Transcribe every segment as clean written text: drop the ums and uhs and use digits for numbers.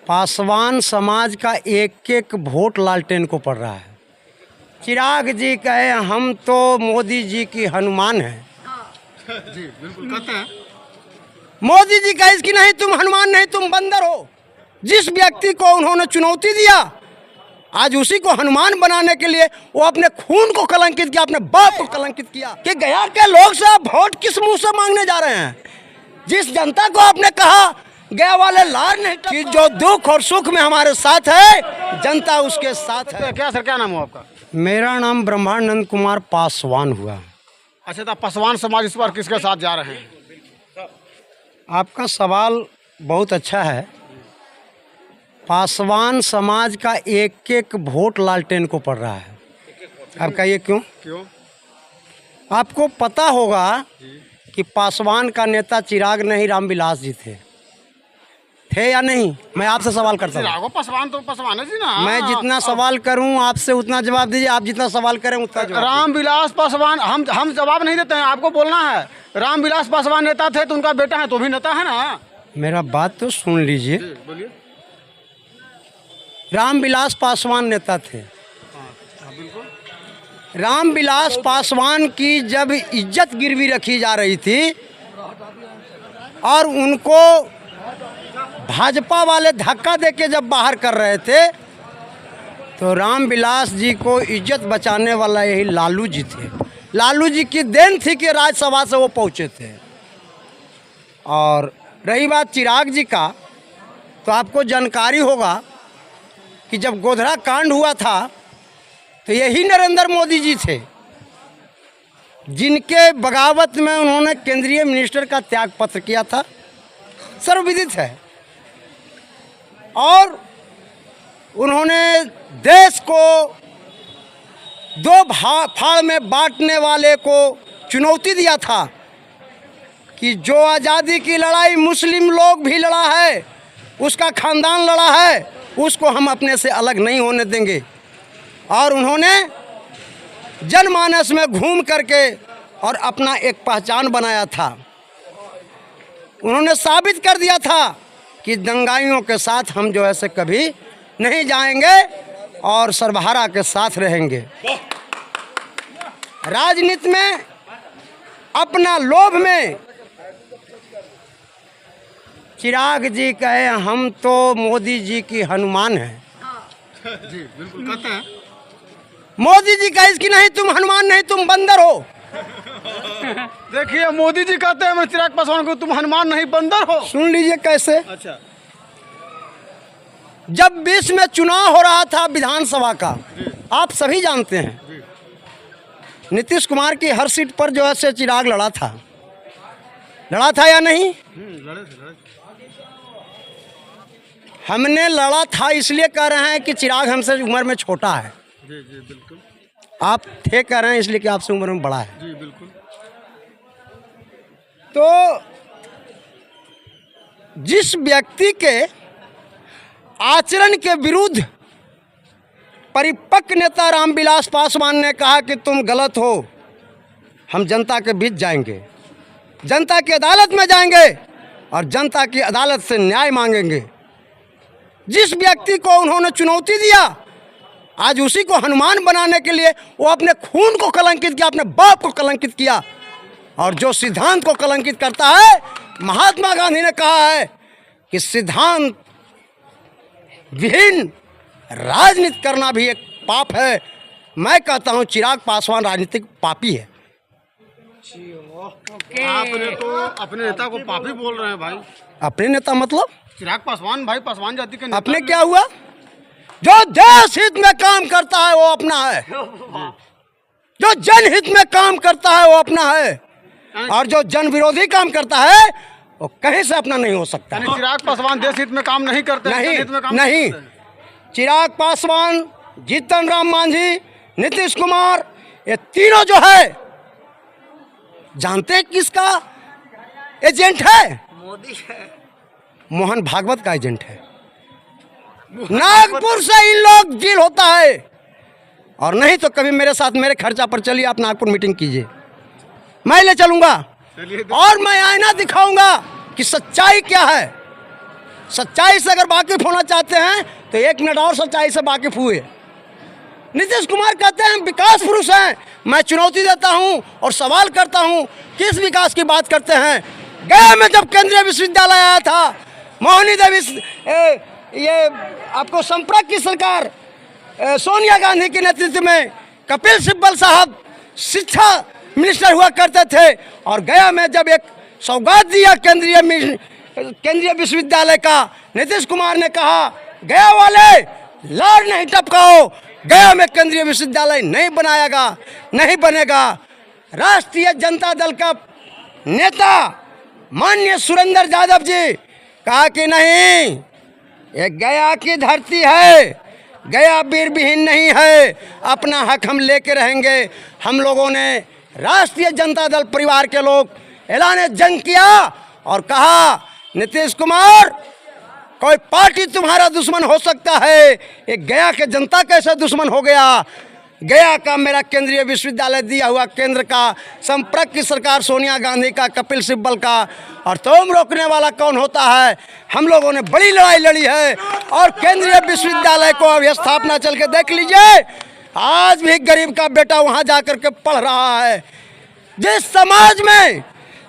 पासवान समाज का एक एक वोट लालटेन को पड़ रहा है। चिराग जी कहे हम तो मोदी जी की हनुमान हैं। जी बिल्कुल कहते हैं। मोदी जी कहे इसकी नहीं तुम हनुमान नहीं तुम बंदर हो। जिस व्यक्ति को उन्होंने चुनौती दिया आज उसी को हनुमान बनाने के लिए वो अपने खून को कलंकित किया, अपने बाप को कलंकित किया कि गया के लोग से आप वोट किस मुंह से मांगने जा रहे हैं। जिस जनता को आपने कहा गया वाले लार नहीं कि जो दुख और सुख में हमारे साथ है जनता उसके साथ है। क्या सर क्या नाम हो आपका? मेरा नाम ब्रह्मानंद कुमार पासवान हुआ। अच्छा तो पासवान समाज इस बार किसके साथ जा रहे हैं? आपका सवाल बहुत अच्छा है। पासवान समाज का एक एक वोट लालटेन को पड़ रहा है। आप कहिए क्यों? क्यों? आपको पता होगा कि पासवान का नेता चिराग नहीं रामविलास जी थे या नहीं? मैं आपसे सवाल करता हूँ। चिराग पासवान तो पासवान है जी ना। मैं जितना सवाल करूं आपसे उतना जवाब दीजिए, आप जितना सवाल करें उतना जवाब। रामविलास पासवान हम जवाब नहीं देते हैं, आपको बोलना है। रामविलास पासवान नेता थे तो उनका बेटा है तो भी नेता है ना। मेरा बात तो सुन लीजिए। बोलिए। रामविलास पासवान नेता थे। बिल्कुल। रामविलास पासवान की जब इज्जत गिरवी रखी जा रही थी और उनको भाजपा वाले धक्का देके जब बाहर कर रहे थे तो रामविलास जी को इज्जत बचाने वाला यही लालू जी थे। लालू जी की देन थी कि राज्यसभा से वो पहुँचे थे। और रही बात चिराग जी का, तो आपको जानकारी होगा कि जब गोधरा कांड हुआ था तो यही नरेंद्र मोदी जी थे जिनके बगावत में उन्होंने केंद्रीय मिनिस्टर का त्याग पत्र किया था। सर्वविदित है। और उन्होंने देश को दो फाड़ में बांटने वाले को चुनौती दिया था कि जो आज़ादी की लड़ाई मुस्लिम लोग भी लड़ा है, उसका खानदान लड़ा है, उसको हम अपने से अलग नहीं होने देंगे। और उन्होंने जनमानस में घूम करके और अपना एक पहचान बनाया था। उन्होंने साबित कर दिया था कि दंगाइयों के साथ हम जो है से कभी नहीं जाएंगे और सर्वहारा के साथ रहेंगे। राजनीति में अपना लोभ में चिराग जी कहे हम तो मोदी जी की हनुमान हैं। जी बिल्कुल कहते हैं। मोदी जी कहे इसकी नहीं तुम हनुमान नहीं तुम बंदर हो। देखिए मोदी जी कहते हैं मैं चिराग पासवान को तुम हनुमान नहीं बंदर हो। सुन लीजिए कैसे। अच्छा। जब 20 में चुनाव हो रहा था विधानसभा का, आप सभी जानते हैं नीतीश कुमार की हर सीट पर जो है से चिराग लड़ा था या नहीं? लड़े थे। हमने लड़ा था इसलिए कह रहे हैं कि चिराग हमसे उम्र में छोटा है। जी जी बिल्कुल। आप थे कह रहे हैं इसलिए कि आपसे उम्र में बड़ा है। जी बिल्कुल। तो जिस व्यक्ति के आचरण के विरुद्ध परिपक्व नेता रामविलास पासवान ने कहा कि तुम गलत हो, हम जनता के बीच जाएंगे, जनता की अदालत में जाएंगे और जनता की अदालत से न्याय मांगेंगे। जिस व्यक्ति को उन्होंने चुनौती दिया आज उसी को हनुमान बनाने के लिए वो अपने खून को कलंकित किया, अपने बाप को कलंकित किया। और जो सिद्धांत को कलंकित करता है, महात्मा गांधी ने कहा है कि सिद्धांत विहीन राजनीति करना भी एक पाप है। मैं कहता हूं चिराग पासवान राजनीतिक पापी है। आपने तो अपने नेता को पापी बोल रहे हैं भाई। अपने नेता मतलब चिराग पासवान भाई पासवान जाति के नेता। अपने क्या हुआ? जो देश हित में काम करता है वो अपना है, जो जनहित में काम करता है वो अपना है, और जो जन विरोधी काम करता है वो कहीं से अपना नहीं हो सकता। चिराग पासवान देश हित में काम नहीं करते हैं, जनहित में काम नहीं। करते हैं। चिराग पासवान, जीतन राम मांझी, नीतीश कुमार, ये तीनों जो है जानते हैं किसका एजेंट है? मोदी है। मोहन भागवत का एजेंट है। नागपुर से इन लोग डील होता है। और नहीं तो कभी मेरे साथ मेरे खर्चा पर चलिए, आप नागपुर मीटिंग कीजिए, मैं ले चलूंगा और मैं आईना दिखाऊंगा कि सच्चाई क्या है। सच्चाई से अगर वाकिफ होना चाहते हैं तो 1 मिनट और सच्चाई से वाकिफ हुए। नीतीश कुमार कहते हैं विकास पुरुष हैं। मैं चुनौती देता हूं और सवाल करता हूं, किस विकास की बात करते हैं? गया में जब केंद्रीय विश्वविद्यालय आया था, मोहिनी देवी ये आपको संपर्क की सरकार सोनिया गांधी के नेतृत्व में कपिल सिब्बल साहब शिक्षा मिनिस्टर हुआ करते थे, और गया में जब एक सौगात दिया केंद्रीय विश्वविद्यालय का, नीतीश कुमार ने कहा गया वाले लार नहीं टपकाओ, गया में केंद्रीय विश्वविद्यालय नहीं बनेगा। राष्ट्रीय जनता दल का नेता माननीय सुरेंद्र यादव जी कहा कि नहीं, ये गया की धरती है, गया वीर विहीन नहीं है, अपना हक हम लेके रहेंगे। हम लोगों ने राष्ट्रीय जनता दल परिवार के लोग ऐलान जंग किया और कहा नीतीश कुमार, कोई पार्टी तुम्हारा दुश्मन हो सकता है, ये गया के जनता कैसे दुश्मन हो गया? गया का मेरा केंद्रीय विश्वविद्यालय दिया हुआ केंद्र का, संपर्क की सरकार सोनिया गांधी का, कपिल सिब्बल का, और तुम रोकने वाला कौन होता है? हम लोगों ने बड़ी लड़ाई लड़ी है और केंद्रीय विश्वविद्यालय को अब स्थापना चल के देख लीजिए, आज भी गरीब का बेटा वहाँ जा कर के पढ़ रहा है। जिस समाज में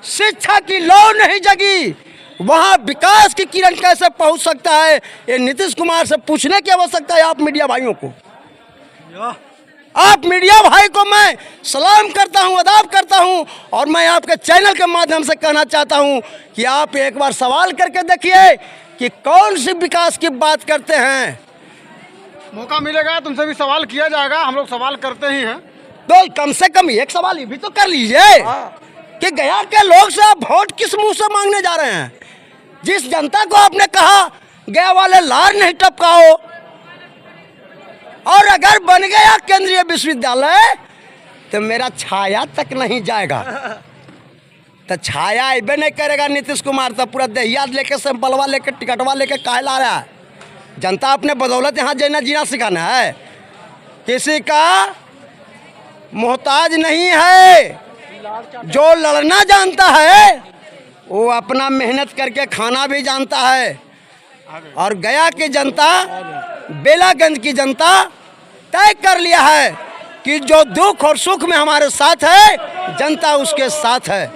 शिक्षा की लौ नहीं जगी, वहाँ विकास की किरण कैसे पहुँच सकता है? ये नीतीश कुमार से पूछने की आवश्यकता है आप मीडिया भाइयों को। आप मीडिया भाई को मैं सलाम करता हूं, अदाब करता हूं, और मैं आपके चैनल के माध्यम से कहना चाहता हूं कि आप एक बार सवाल करके देखिए कि कौन सी विकास की बात करते हैं। मौका मिलेगा तुमसे भी सवाल किया जाएगा, हम लोग सवाल करते ही हैं। तो कम से कम एक सवाल ये भी तो कर लीजिए कि गया के लोग से आप वोट किस मुंह से मांगने जा रहे हैं? जिस जनता को आपने कहा गया वाले लार नहीं टपकाओ, और अगर बन गया केंद्रीय विश्वविद्यालय तो मेरा छाया तक नहीं जाएगा। तो छाया अबे नहीं करेगा नीतीश कुमार, तो पूरा दहिया लेके सैंपलवा लेके टिकटवा लेके काहे ला रहा है? जनता अपने बदौलत यहाँ जीना सिखाना है, किसी का मोहताज नहीं है। जो लड़ना जानता है वो अपना मेहनत करके खाना भी जानता है। और गया की जनता, बेलागंज की जनता तय कर लिया है कि जो दुख और सुख में हमारे साथ है, जनता उसके साथ है।